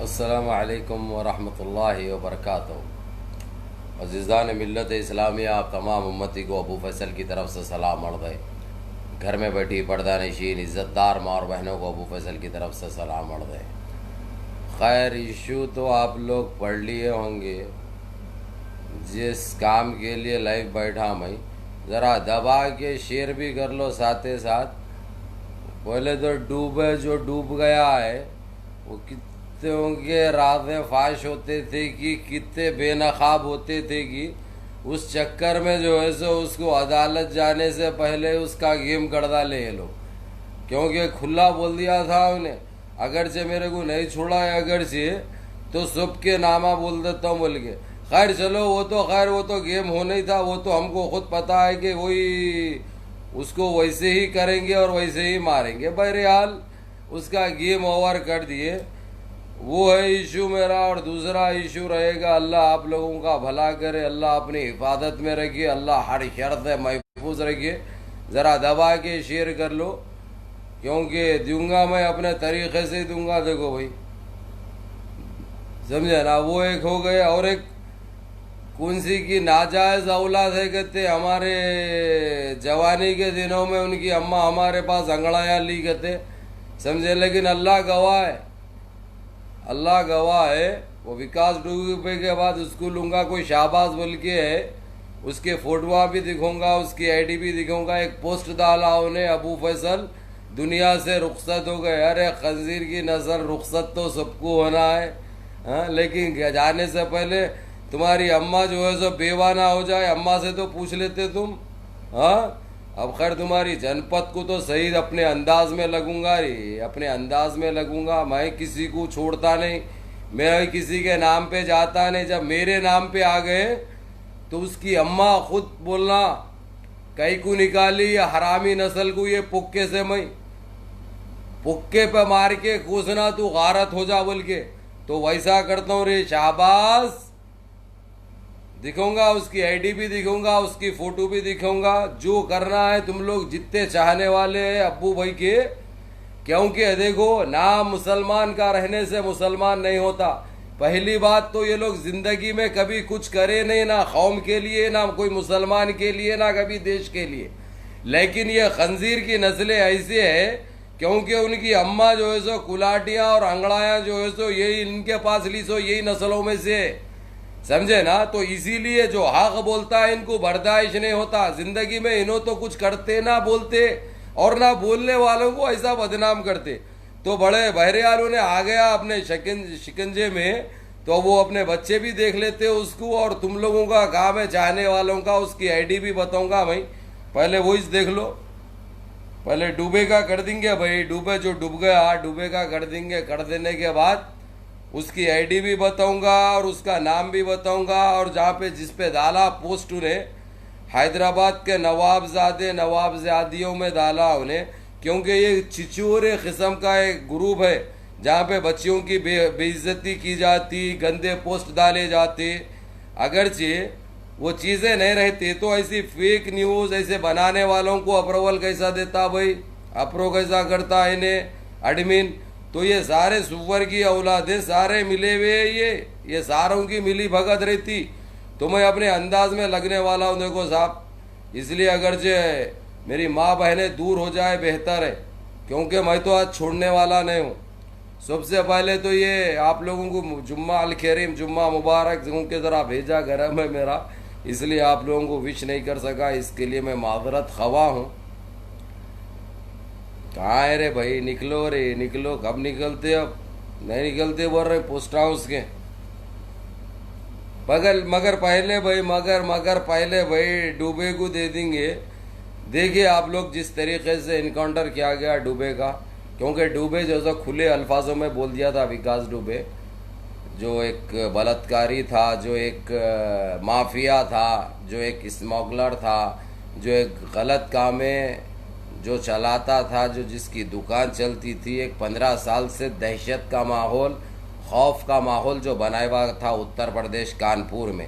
अस्सलामु अलैकुम वरहमतुल्लाहि वबरकातुहू। अज़ीज़ान मिल्लत इस्लामिया, आप तमाम उम्मती को अबू फैसल की तरफ से सलाम अर्ज़ है। घर में बैठी पर्दा नशीन इज़्ज़तदार माँ और बहनों को अबू फैसल की तरफ से सलाम अर्ज़ है। खैर, इशू तो आप लोग पढ़ लिए होंगे। जिस काम के लिए लाइव बैठा मैं, ज़रा दबा के शेयर भी कर लो साथ साथ। पहले तो डूबे जो डूब गया है वो कितने के राज़े फाश होते थे कि कितने बेनकाब होते थे कि उस चक्कर में जो है सो उसको अदालत जाने से पहले उसका गेम कर डाले ये लोग, क्योंकि खुला बोल दिया था उन्हें, अगरचे मेरे को नहीं छोड़ा है अगरचे तो सबके नामा बोल देता हूँ बोल के। खैर चलो, वो तो गेम होना ही था। वो तो हमको खुद पता है कि वही उसको वैसे ही करेंगे और वैसे ही मारेंगे। बहरहाल उसका गेम ओवर कर दिए। वो है इशू मेरा। और दूसरा इशू रहेगा, अल्लाह आप लोगों का भला करे, अल्लाह अपनी हिफाजत में रखिए, अल्लाह हर शर्त से महफूज रखिए। ज़रा दबा के शेयर कर लो, क्योंकि दूंगा मैं अपने तरीक़े से दूंगा। देखो भाई, समझे ना। वो एक हो गया, और एक कुंसी की नाजायज़ औलाद है, कहते हमारे जवानी के दिनों में उनकी अम्मा हमारे पास अंगड़ाया ली कहते, समझे। लेकिन अल्लाह गवाह है, अल्लाह गवाह है। वो विकास डूबे के बाद उसको लूँगा, कोई शाहबाज बोल के है, उसके फोटोआ भी दिखाऊंगा, उसकी आईडी भी दिखाऊंगा। एक पोस्ट डाला उन्हें, अबू फैसल दुनिया से रुखसत हो गए। अरे खंजीर की नस्ल, रुखसत तो सबको होना है, हाँ, लेकिन जाने से पहले तुम्हारी अम्मा जो है सो बेवा ना हो जाए। अम्मा से तो पूछ लेते तुम, हाँ। अब खैर, तुम्हारी जनपद को तो सही अपने अंदाज में लगूंगा रे, अपने अंदाज में लगूंगा। मैं किसी को छोड़ता नहीं, मैं किसी के नाम पे जाता नहीं। जब मेरे नाम पे आ गए तो उसकी अम्मा खुद बोलना, कई को निकाली या हरामी नस्ल को, ये पुक्के से मैं पुक्के पे मार के कूदना, तू गारत हो जा बोल के। तो वैसा करता हूँ रे, शाबाश। दिखाऊंगा, उसकी आईडी भी दिखाऊंगा, उसकी फोटो भी दिखाऊंगा। जो करना है तुम लोग जितने चाहने वाले हैं अब्बू भाई के, क्योंकि देखो, नाम मुसलमान का रहने से मुसलमान नहीं होता। पहली बात तो ये लोग जिंदगी में कभी कुछ करे नहीं, ना कौम के लिए, ना कोई मुसलमान के लिए, ना कभी देश के लिए। लेकिन ये खंजीर की नस्लें ऐसे है, क्योंकि उनकी अम्मा जो है सो कुलाटियाँ और अंगड़ायाँ जो है सो यही इनके पास ली सो यही नस्लों में से, समझे ना। तो इसीलिए जो हक बोलता है इनको बर्दाश्त नहीं होता। जिंदगी में इन्हों तो कुछ करते ना बोलते, और ना बोलने वालों को ऐसा बदनाम करते। तो बड़े बहरहाल उन्हें आ गया अपने शिकंजे में, तो वो अपने बच्चे भी देख लेते उसको। और तुम लोगों का काम है, चाहने वालों का, उसकी आईडी भी बताऊंगा भाई। पहले वो इस देख लो, पहले डूबे का कर देंगे भाई। डूबे जो डूब गया, डूबे का कर देंगे। कर देने के बाद उसकी आईडी भी बताऊंगा और उसका नाम भी बताऊंगा। और जहाँ पे जिस पे डाला पोस्ट उन्हें, हैदराबाद के नवाबजादियों में डाला उन्हें, क्योंकि ये छिछोरे किस्म का एक ग्रुप है जहाँ पे बच्चियों की बेइज्जती की जाती, गंदे पोस्ट डाले जाते। अगरचे वो चीज़ें नहीं रहती तो ऐसी फेक न्यूज़ ऐसे बनाने वालों को अप्रूवल कैसा देता भाई, अप्रूव कैसा करता है इन्हें एडमिन। तो ये सारे सुवर की औलादे सारे मिले हुए, ये सारों की मिली भगत रहती। तो मैं अपने अंदाज में लगने वाला हूँ, देखो साहब। इसलिए अगरचे मेरी माँ बहनें दूर हो जाए बेहतर है, क्योंकि मैं तो आज छोड़ने वाला नहीं हूँ। सबसे पहले तो ये आप लोगों को जुम्मा अल खैरिम, जुम्मा मुबारक, क्योंकि ज़रा भेजा गरम है मेरा, इसलिए आप लोगों को विश नहीं कर सका। इसके लिए मैं माजरत खवा हूँ। कहाँ है रे भाई, निकलो रे निकलो। कब निकलते, अब नहीं निकलते बोल रहे पोस्ट हाउस के। मगर पहले भाई, मगर पहले भाई डूबे को दे देंगे। देखिए आप लोग जिस तरीके से इनकाउंटर किया गया डूबे का, क्योंकि डूबे जैसा खुले अल्फाजों में बोल दिया था विकास डूबे, जो एक बलात्कारी था, जो एक माफिया था, जो एक स्मगलर था, जो एक गलत कामें जो चलाता था, जो जिसकी दुकान चलती थी। एक 15 साल से दहशत का माहौल, खौफ का माहौल जो बनाया हुआ था उत्तर प्रदेश कानपुर में।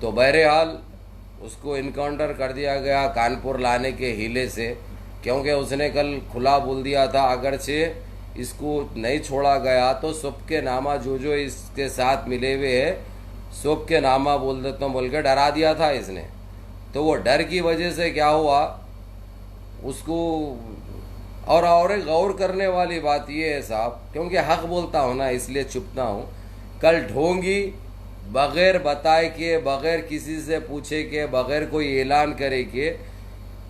तो बहरहाल उसको इनकाउंटर कर दिया गया कानपुर लाने के हीले से, क्योंकि उसने कल खुला बोल दिया था, अगरचे इसको नहीं छोड़ा गया तो सबके नामा जो इसके साथ मिले हुए है सबके नामा बोल देता हूँ बोल के डरा दिया था इसने। तो वो डर की वजह से क्या हुआ उसको। और एक गौर करने वाली बात ये है साहब, क्योंकि हक बोलता हूँ ना इसलिए चुपता हूँ। कल ढोंगी बगैर बताए के, बगैर किसी से पूछे के, बगैर कोई ऐलान करे के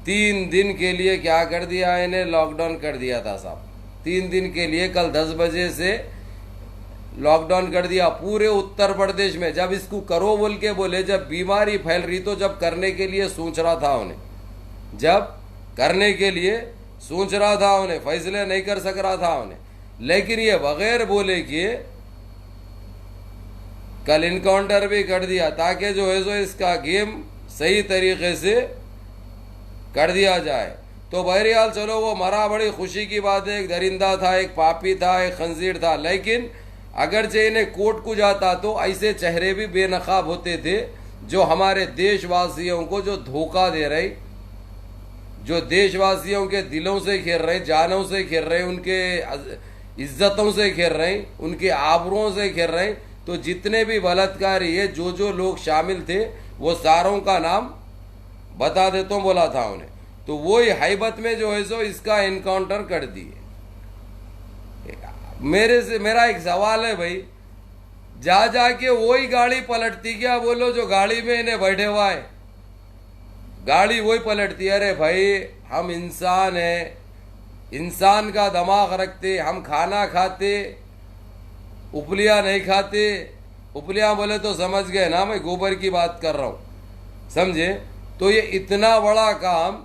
3 दिन के लिए क्या कर दिया इन्हें, लॉकडाउन कर दिया था साहब। 3 दिन के लिए कल 10 बजे से लॉकडाउन कर दिया पूरे उत्तर प्रदेश में। जब इसको करो बोल के बोले, जब बीमारी फैल रही तो जब करने के लिए सोच रहा था उन्हें, जब करने के लिए सोच रहा था उन्हें, फैसले नहीं कर सक रहा था उन्हें। लेकिन ये बगैर बोले कि कल इनकाउंटर भी कर दिया ताकि जो है सो इसका गेम सही तरीके से कर दिया जाए। तो बहरहाल चलो वो मरा, बड़ी खुशी की बात है। एक दरिंदा था, एक पापी था, एक खंजीर था। लेकिन अगरचे इन्हें कोर्ट को जाता तो ऐसे चेहरे भी बेनकाब होते थे जो हमारे देशवासियों को जो धोखा दे रहे, जो देशवासियों के दिलों से खेल रहे, जानों से खेल रहे, उनके इज्जतों से खेल रहे, उनके आबरों से खेल रहे। तो जितने भी बलात्कारी है, जो लोग शामिल थे, वो सारों का नाम बता देता हूँ बोला था उन्हें। तो वही हैबत में जो है सो इसका इनकाउंटर कर दिए। मेरा एक सवाल है भाई, जाके वही गाड़ी पलटती क्या बोलो जो गाड़ी में इन्हें बैठे हुआ है, गाड़ी वही पलटती। अरे भाई हम इंसान है, इंसान का दिमाग रखते, हम खाना खाते, उपलिया नहीं खाते। उपलिया बोले तो समझ गए ना, मैं गोबर की बात कर रहा हूं, समझे। तो ये इतना बड़ा काम,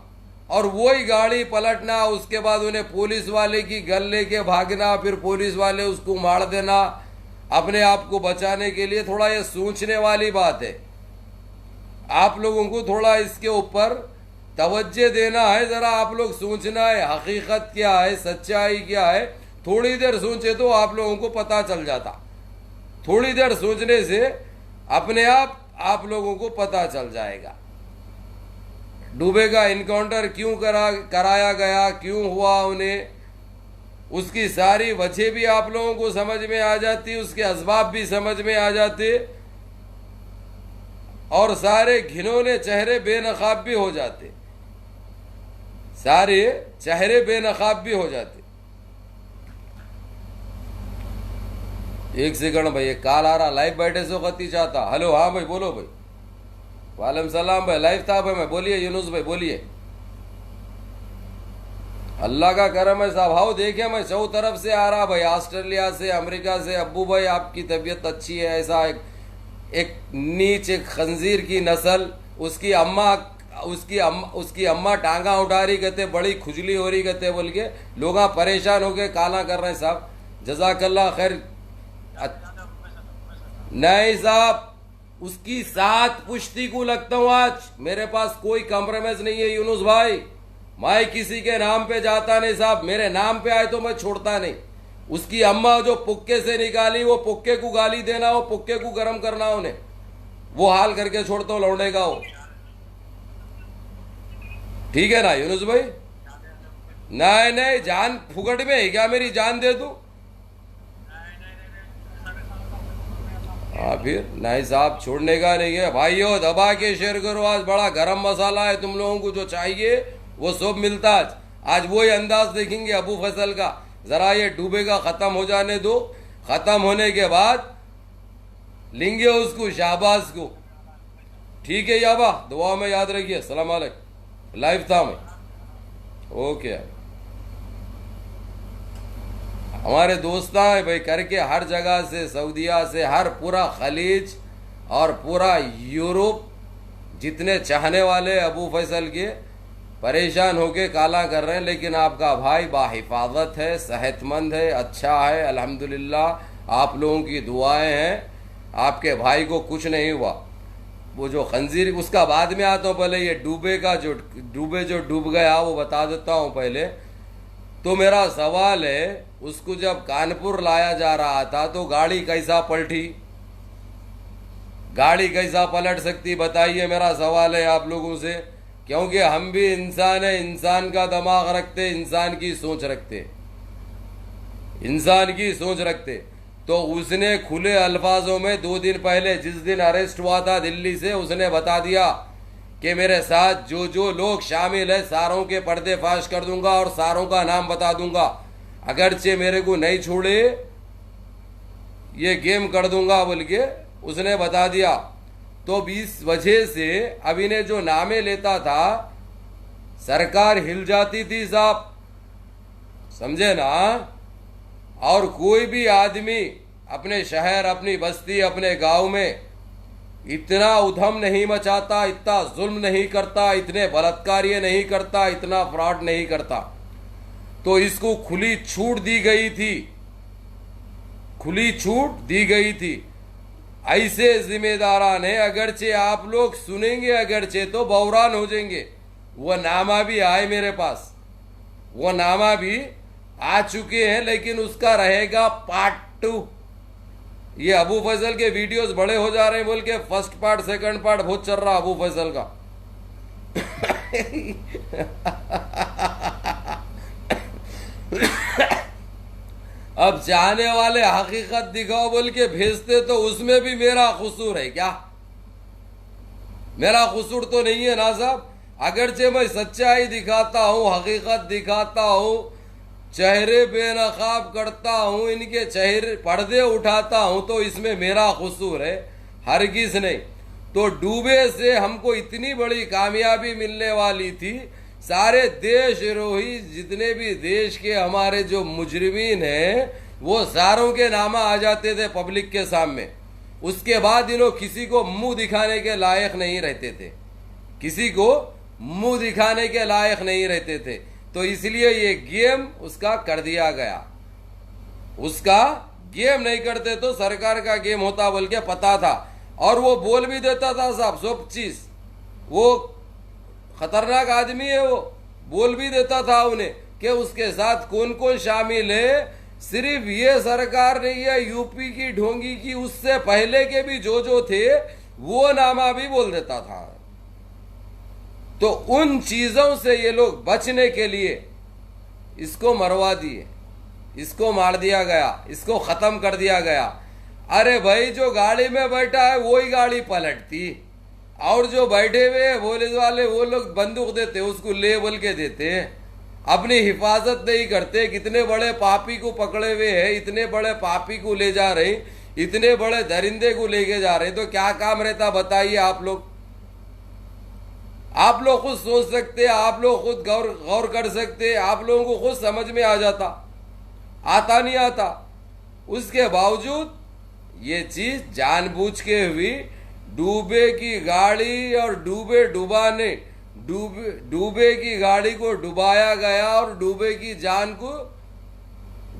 और वही गाड़ी पलटना, उसके बाद उन्हें पुलिस वाले की गल लेके भागना, फिर पुलिस वाले उसको मार देना अपने आप को बचाने के लिए। थोड़ा ये सोचने वाली बात है। आप लोगों को थोड़ा इसके ऊपर तवज्जो देना है, जरा आप लोग सोचना है हकीकत क्या है, सच्चाई क्या है। थोड़ी देर सोचे तो आप लोगों को पता चल जाता। थोड़ी देर सोचने से अपने आप लोगों को पता चल जाएगा। डूबे का इनकाउंटर क्यों कराया गया, क्यों हुआ उन्हें, उसकी सारी वजह भी आप लोगों को समझ में आ जाती, उसके असबाब भी समझ में आ जाते, और सारे घिनौने चेहरे बेनकाब भी हो जाते, सारे चेहरे बेनकाब भी हो जाते। एक सेकंड भाई, एक कॉल आ रहा, लाइव बैठे सो गति चाहता। हेलो, हाँ भाई बोलो भाई। वालेकुम सलाम भाई, लाइव था भाई मैं, बोलिए यूनुस भाई बोलिए। अल्लाह का करम है साहब। हाउ देखे मैं चौ तरफ से आ रहा भाई, ऑस्ट्रेलिया से, अमेरिका से। अब्बू भाई आपकी तबीयत अच्छी है। ऐसा एक नीच, एक खंजीर की नस्ल, उसकी अम्मा टांगा उठा रही कहते, बड़ी खुजली हो रही कहते बोल के लोग परेशान हो गए, काला कर रहे हैं साहब। जजाकल्ला खैर। नहीं साहब, उसकी 7 पुश्ती को लगता हूं आज। मेरे पास कोई कॉम्प्रोमाइज नहीं है यूनुस भाई, मैं किसी के नाम पे जाता नहीं साहब। मेरे नाम पे आए तो मैं छोड़ता नहीं। उसकी अम्मा जो पुक्के से निकाली, वो पुक्के को गाली देना, वो पुक्के को गर्म करना, उन्हें वो हाल करके छोड़ता हूं लौंडे का वो। ठीक है ना यूनुस भाई? नहीं, जान फुकट में है क्या मेरी? जान दे दूं? हाँ फिर नहीं साहब, छोड़ने का नहीं है भाइयों। दबा के शेयर करो। आज बड़ा गरम मसाला है, तुम लोगों को जो चाहिए वो सब मिलता आज वही अंदाज देखेंगे अबू फैसल का। जरा ये डूबे का खत्म हो जाने दो, खत्म होने के बाद लेंगे उसको, शाहबाज को। ठीक है याबा, दुआ में याद रखिए। सलाम वालेकुम। लाइव था मैं, ओके। हमारे दोस्त है भाई करके हर जगह से, सऊदीया से, हर पूरा खलीज और पूरा यूरोप, जितने चाहने वाले अबू फैसल के परेशान होके काला कर रहे हैं। लेकिन आपका भाई बाहिफाजत है, सेहतमंद है, अच्छा है, अल्हम्दुलिल्लाह। आप लोगों की दुआएं हैं, आपके भाई को कुछ नहीं हुआ। वो जो खंजीर, उसका बाद में आता हूँ, पहले ये डूबे जो डूब गया वो बता देता हूँ पहले। तो मेरा सवाल है, उसको जब कानपुर लाया जा रहा था तो गाड़ी कैसा पलटी? गाड़ी कैसा पलट सकती बताइए, मेरा सवाल है आप लोगों से। क्योंकि हम भी इंसान है, इंसान का दिमाग रखते, इंसान की सोच रखते। इंसान की सोच रखते। तो उसने खुले अल्फाजों में 2 दिन पहले जिस दिन अरेस्ट हुआ था दिल्ली से, उसने बता दिया कि मेरे साथ जो जो लोग शामिल है सारों के पर्दे फाश कर दूंगा और सारों का नाम बता दूंगा, अगरचे मेरे को नहीं छोड़े ये गेम कर दूंगा बोल के उसने बता दिया। तो इस वजह से अब इन्हें जो नामे लेता था सरकार हिल जाती थी साहब, समझे ना। और कोई भी आदमी अपने शहर, अपनी बस्ती, अपने गांव में इतना उधम नहीं मचाता, इतना जुल्म नहीं करता, इतने बलात्कार्य नहीं करता, इतना फ्रॉड नहीं करता। तो इसको खुली छूट दी गई थी, खुली छूट दी गई थी। ऐसे जिम्मेदारान है, अगरचे आप लोग सुनेंगे, अगरचे तो बौरान हो जाएंगे। वो नामा भी आए मेरे पास, वो नामा भी आ चुके हैं, लेकिन उसका रहेगा पार्ट 2। ये अबू फैसल के वीडियोस बड़े हो जा रहे हैं बोल के फर्स्ट पार्ट सेकंड पार्ट बहुत चल रहा अबू फैसल का। अब चाहने वाले हकीकत दिखाओ बोल के भेजते तो उसमें भी मेरा कसूर है क्या? मेरा कसूर तो नहीं है ना साहब। अगरचे मैं सच्चाई दिखाता हूं, हकीकत दिखाता हूं, चेहरे बेनकाब करता हूं, इनके चेहरे पर्दे उठाता हूं, तो इसमें मेरा कसूर है? हरगिज नहीं। तो डूबे से हमको इतनी बड़ी कामयाबी मिलने वाली थी, सारे देशद्रोही जितने भी देश के हमारे जो मुजरिमीन हैं वो सारों के नामा आ जाते थे पब्लिक के सामने। उसके बाद इन्हों किसी को मुंह दिखाने के लायक नहीं रहते थे, किसी को मुंह दिखाने के लायक नहीं रहते थे। तो इसलिए ये गेम उसका कर दिया गया। उसका गेम नहीं करते तो सरकार का गेम होता बोल के पता था। और वो बोल भी देता था साहब सब चीज। वो खतरनाक आदमी है, वो बोल भी देता था उन्हें कि उसके साथ कौन कौन शामिल है। सिर्फ ये सरकार नहीं है यूपी की ढोंगी की, उससे पहले के भी जो थे वो नामा भी बोल देता था। तो उन चीजों से ये लोग बचने के लिए इसको मरवा दिए, इसको मार दिया गया, इसको खत्म कर दिया गया। अरे भाई जो गाड़ी में बैठा है वही गाड़ी पलटती, और जो बैठे हुए पुलिस वाले वो लोग बंदूक देते, उसको ले बोल के देते, अपनी हिफाजत नहीं करते। कितने बड़े पापी को पकड़े हुए हैं, इतने बड़े पापी को ले जा रहे, इतने बड़े दरिंदे को लेके जा रहे, तो क्या काम रहता बताइए आप लोग। आप लोग खुद सोच सकते, आप लोग खुद गौर कर सकते, आप लोगों को खुद समझ में आ जाता, आता नहीं आता। उसके बावजूद ये चीज जानबूझ के हुई। डूबे की गाड़ी और डूबे की गाड़ी को डुबाया गया और डूबे की जान को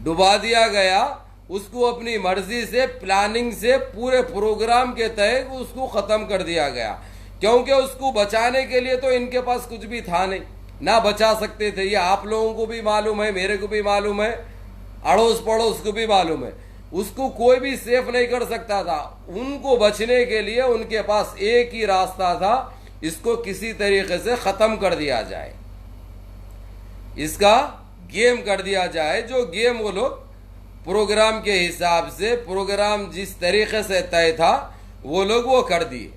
डुबा दिया गया। उसको अपनी मर्जी से, प्लानिंग से, पूरे प्रोग्राम के तहत उसको खत्म कर दिया गया। क्योंकि उसको बचाने के लिए तो इनके पास कुछ भी था नहीं, ना बचा सकते थे। ये आप लोगों को भी मालूम है, मेरे को भी मालूम है, अड़ोस पड़ोस को भी मालूम है। उसको कोई भी सेफ नहीं कर सकता था। उनको बचने के लिए उनके पास एक ही रास्ता था, इसको किसी तरीके से खत्म कर दिया जाए, इसका गेम कर दिया जाए। जो गेम वो लोग प्रोग्राम के हिसाब से, प्रोग्राम जिस तरीके से तय था वो लोग वो कर दिए,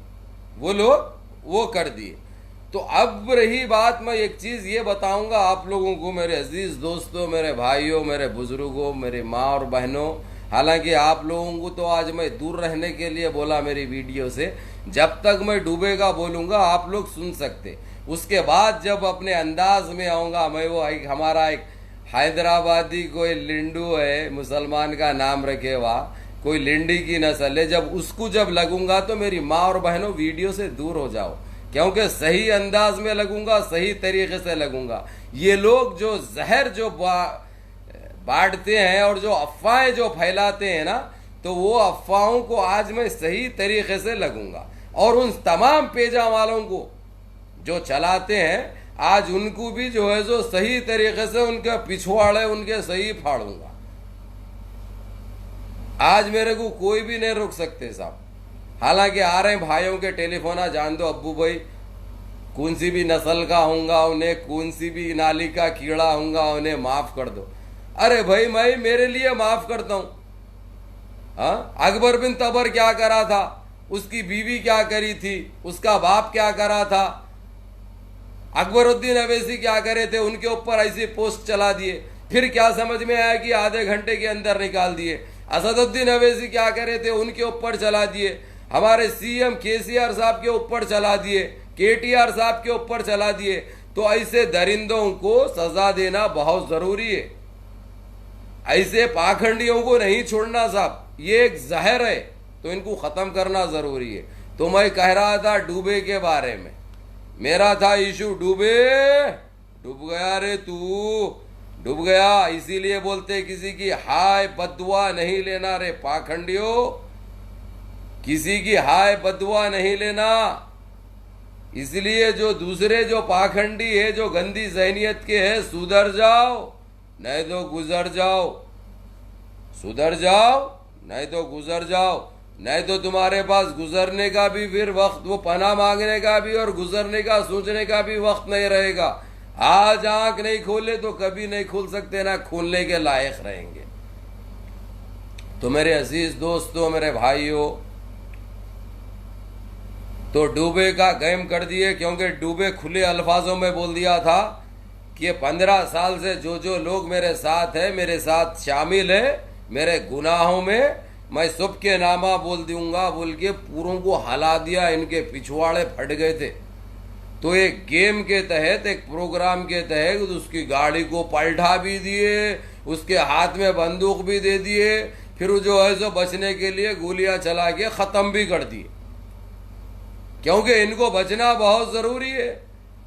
वो लोग वो कर दिए। तो अब रही बात, मैं एक चीज ये बताऊंगा आप लोगों को, मेरे अजीज दोस्तों, मेरे भाइयों, मेरे बुजुर्गों, मेरे माँ और बहनों। हालांकि आप लोगों को तो आज मैं दूर रहने के लिए बोला मेरी वीडियो से, जब तक मैं डूबेगा बोलूंगा आप लोग सुन सकते। उसके बाद जब अपने अंदाज में आऊंगा मैं, वो हमारा एक हैदराबादी कोई लिंडू है, मुसलमान का नाम रखे हुआ, कोई लिंडी की नस्ल है, जब उसको जब लगूंगा तो मेरी माँ और बहनों वीडियो से दूर हो जाओ, क्योंकि सही अंदाज में लगूंगा, सही तरीके से लगूंगा। ये लोग जो जहर जो बांटते हैं और जो अफवाहें जो फैलाते हैं ना, तो वो अफवाहों को आज मैं सही तरीके से लगूंगा। और उन तमाम पेजा वालों को जो चलाते हैं आज उनको भी जो है जो सही तरीके से उनके पिछवाड़े उनके सही फाड़ूंगा। आज मेरे को कोई भी नहीं रोक सकते साहब। हालांकि आ रहे हैं भाइयों के टेलीफोन, आ जान दो अब्बू भाई कौन सी भी नस्ल का होऊंगा, उन्हें कौन सी भी नाली का कीड़ा होऊंगा, उन्हें माफ कर दो। अरे भाई मैं मेरे लिए माफ करता हूं। हाँ, अकबर बिन तबर क्या करा था, उसकी बीवी क्या करी थी, उसका बाप क्या करा था, अकबरुद्दीन अवैसी क्या करे थे, उनके ऊपर ऐसी पोस्ट चला दिए, फिर क्या समझ में आया कि आधे घंटे के अंदर निकाल दिए। असदुद्दीन अवैसी क्या करे थे, उनके ऊपर चला दिए, हमारे सीएम केसीआर साहब के ऊपर चला दिए, केटीआर साहब के ऊपर चला दिए। तो ऐसे दरिंदों को सजा देना बहुत जरूरी है। ऐसे पाखंडियों को नहीं छोड़ना साहब, ये एक जहर है, तो इनको खत्म करना जरूरी है। तो मैं कह रहा था डूबे के बारे में, मेरा था इशू डूबे, डूब गया रे तू, डूब गया। इसीलिए बोलते किसी की हाय बदुआ नहीं लेना रे पाखंडियों, किसी की हाय बदुआ नहीं लेना। इसलिए जो दूसरे जो पाखंडी है, जो गंदी जहनियत के है, सुधर जाओ नहीं तो गुजर जाओ, सुधर जाओ नहीं तो गुजर जाओ। नहीं तो तुम्हारे पास गुजरने का भी फिर वक्त, वो पनाह मांगने का भी और गुजरने का सोचने का भी वक्त नहीं रहेगा। आज आंख नहीं खोले तो कभी नहीं खोल सकते, ना खोलने के लायक रहेंगे। तो मेरे अजीज दोस्तों, मेरे भाइयों, तो डूबे का गेम कर दिए, क्योंकि डूबे खुले अल्फाजों में बोल दिया था कि 15 साल से जो जो लोग मेरे साथ है, मेरे साथ शामिल है, मेरे गुनाहों में मैं सबके नामा बोल दूंगा बोल के पूरों को हला दिया, इनके पिछवाड़े फट गए थे। तो एक गेम के तहत, एक प्रोग्राम के तहत उसकी गाड़ी को पलटा भी दिए, उसके हाथ में बंदूक भी दे दिए, फिर जो है सो बचने के लिए गोलियां चला के खत्म भी कर दिए, क्योंकि इनको बचना बहुत जरूरी है।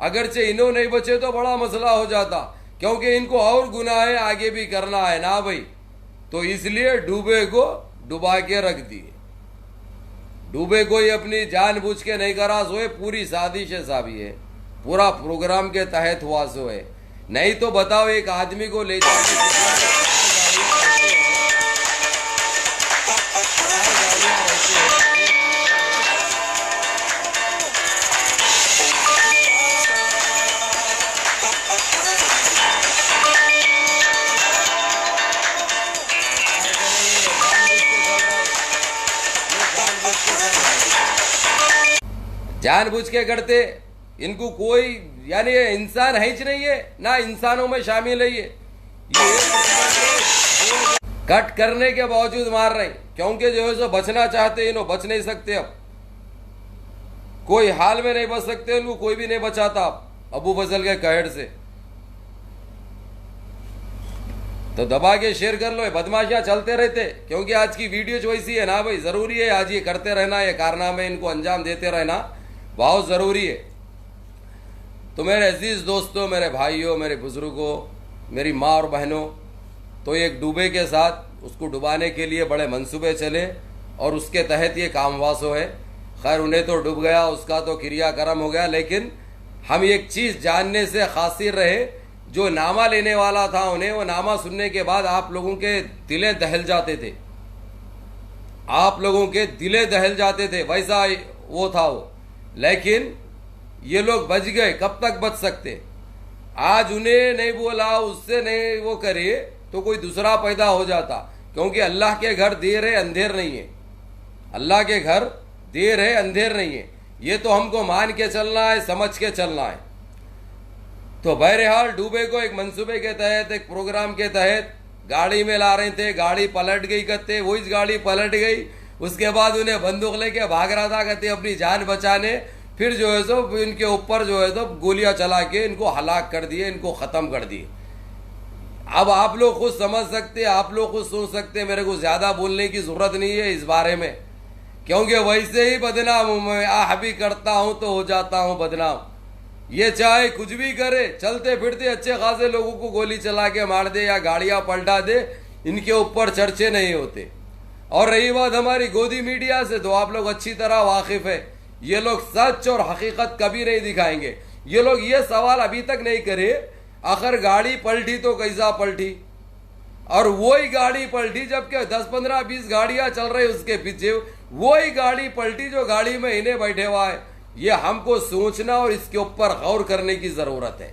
अगरचे इन्हों नहीं बचे तो बड़ा मसला हो जाता, क्योंकि इनको और गुनाहें आगे भी करना है ना भाई। तो इसलिए डूबे को डुबा के रख दिए। डूबे कोई अपनी जानबूझ के नहीं करा सो है, पूरी साजिश है साहब, ये पूरा प्रोग्राम के तहत हुआ सो है। नहीं तो बताओ, एक आदमी को ले जाके जानबूझ के करते, इनको कोई यानी इंसान है ही नहीं है, ना इंसानों में शामिल है। ये कट करने के बावजूद मार रहे हैं, क्योंकि जो है सो बचना चाहते, इन्हों बच नहीं सकते। अब कोई हाल में नहीं बच सकते, इनको कोई भी नहीं बचाता अबू फजल के कहर से। तो दबा के शेयर कर लो, बदमाशियां चलते रहते, क्योंकि आज की वीडियो जो वैसी है ना भाई, जरूरी है आज ये करते रहना, ये कारनामे इनको अंजाम देते रहना बहुत जरूरी है। तो मेरे अजीज दोस्तों, मेरे भाइयों, मेरे बुजुर्गों, मेरी माँ और बहनों, तो एक डूबे के साथ उसको डुबाने के लिए बड़े मंसूबे चले और उसके तहत ये काम वासो है। खैर उन्हें तो डूब गया, उसका तो क्रियाक्रम हो गया, लेकिन हम एक चीज जानने से खासिर रहे, जो नामा लेने वाला था उन्हें, वो नामा सुनने के बाद आप लोगों के दिले दहल जाते थे, आप लोगों के दिले दहल जाते थे, वैसा वो था वो। लेकिन ये लोग बच गए, कब तक बच सकते? आज उन्हें नहीं बोला, उससे नहीं वो करे तो कोई दूसरा पैदा हो जाता, क्योंकि अल्लाह के घर देर है अंधेर नहीं है, अल्लाह के घर देर है अंधेर नहीं है, ये तो हमको मान के चलना है, समझ के चलना है। तो बहरहाल डूबे को एक मंसूबे के तहत, एक प्रोग्राम के तहत गाड़ी में ला रहे थे, गाड़ी पलट गई कहते, वही गाड़ी पलट गई, उसके बाद उन्हें बंदूक लेके भाग रहा था कहते अपनी जान बचाने, फिर जो है सो इनके ऊपर जो है तो गोलियां चला के इनको हलाक कर दिए, इनको खत्म कर दिए। अब आप लोग खुद समझ सकते, आप लोग खुद सोच सकते, मेरे को ज्यादा बोलने की जरूरत नहीं है इस बारे में, क्योंकि वैसे ही बदनाम हूं मैं, आह भी करता हूं तो हो जाता हूं बदनाम। ये चाहे कुछ भी करे, चलते फिरते अच्छे खासे लोगों को गोली चला के मार दे या गाड़ियां पलटा दे, इनके ऊपर चर्चे नहीं होते। और रही बात हमारी गोदी मीडिया से, तो आप लोग अच्छी तरह वाकिफ है, ये लोग सच और हकीकत कभी नहीं दिखाएंगे। ये लोग ये सवाल अभी तक नहीं करे, आखिर गाड़ी पलटी तो कैसा पलटी, और वही गाड़ी पलटी जबकि 10, 15, 20 गाड़ियां चल रही उसके पीछे, वही गाड़ी पलटी जो गाड़ी में इन्हें बैठे हुआ है। ये हमको सोचना और इसके ऊपर गौर करने की जरूरत है,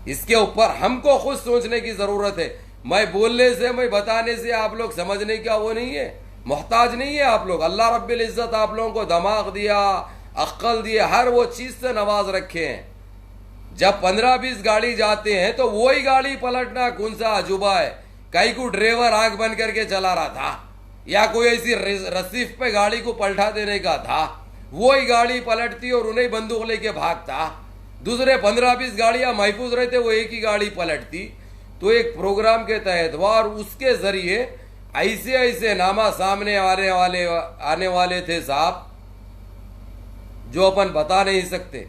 इसके ऊपर हमको खुद सोचने की जरूरत है। मैं बोलने से, मैं बताने से आप लोग समझने का वो नहीं है, मोहताज नहीं है आप लोग। अल्लाह रब्बिल इज्जत आप लोगों को दिमाग दिया, अक्ल दिया, हर वो चीज से नवाज रखे हैं। जब 15-20 गाड़ी जाते हैं तो वही गाड़ी पलटना कौन सा अजूबा है? कहीं को ड्राइवर आंख बंद करके चला रहा था या कोई ऐसी रसीफ पे गाड़ी को पलटा देने का था, वही गाड़ी पलटती और उन्हें बंदूक लेके भागता। दूसरे 15-20 गाड़ियां महफूज रहते, वो एक ही गाड़ी पलटती। तो एक प्रोग्राम के तहत हुआ और उसके जरिए ऐसे ऐसे नामा सामने आने वाले थे साहब, जो अपन बता नहीं सकते।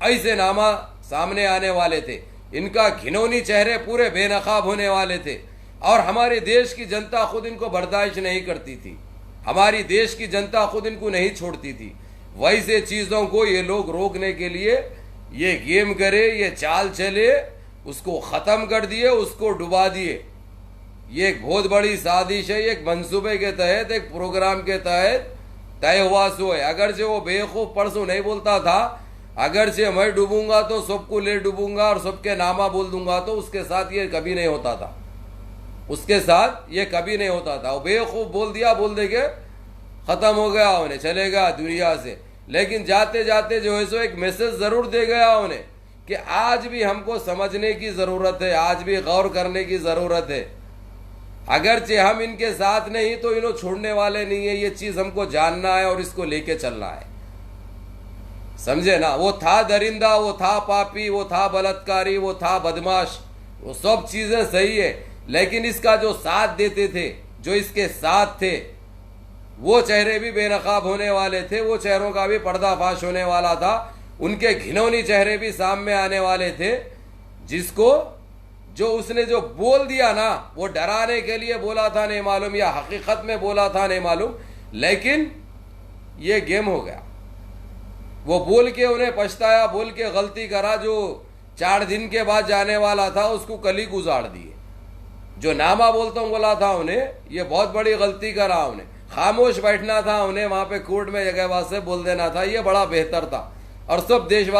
ऐसे नामा सामने आने वाले थे, इनका घिनौनी चेहरे पूरे बेनकाब होने वाले थे और हमारे देश की जनता खुद इनको बर्दाश्त नहीं करती थी। हमारी देश की जनता खुद इनको नहीं छोड़ती थी। वैसे चीजों को ये लोग रोकने के लिए ये गेम करे, ये चाल चले, उसको खत्म कर दिए, उसको डुबा दिए। ये एक बहुत बड़ी साजिश है, एक मंसूबे के तहत, एक प्रोग्राम के तहत तय हुआ सो है। अगर से वो बेवकूफ परसों नहीं बोलता था, अगर से मैं डूबूंगा तो सबको ले डूबूंगा और सबके नामा बोल दूंगा, तो उसके साथ ये कभी नहीं होता था, उसके साथ ये कभी नहीं होता था। वो बेवकूफ बोल दिया, बोल देके खत्म हो गया, उन्हें चलेगा दुनिया से। लेकिन जाते जाते जो है सो एक मैसेज जरूर दे गया उन्हें कि आज भी हमको समझने की जरूरत है, आज भी गौर करने की जरूरत है। अगरचे हम इनके साथ नहीं तो इन्हों छोड़ने वाले नहीं है, ये चीज हमको जानना है और इसको लेके चलना है, समझे ना। वो था दरिंदा, वो था पापी, वो था बलात्कारी, वो था बदमाश, वो सब चीजें सही है, लेकिन इसका जो साथ देते थे, जो इसके साथ थे, वो चेहरे भी बेनकाब होने वाले थे, वो चेहरों का भी पर्दाफाश होने वाला था, उनके घिनौनी चेहरे भी सामने आने वाले थे। जिसको जो उसने जो बोल दिया ना, वो डराने के लिए बोला था नहीं मालूम या हकीकत में बोला था नहीं मालूम, लेकिन ये गेम हो गया। वो बोल के उन्हें पछताया, बोल के गलती करा, जो 4 दिन के बाद जाने वाला था उसको कल ही गुजार दिए। जो नामा बोलता हूं बोला था उन्हें, ये बहुत बड़ी गलती करा उन्हें। खामोश बैठना था उन्हें, वहां पे कोर्ट में जगह से बोल देना था, ये बड़ा बेहतर था और सब देशवासी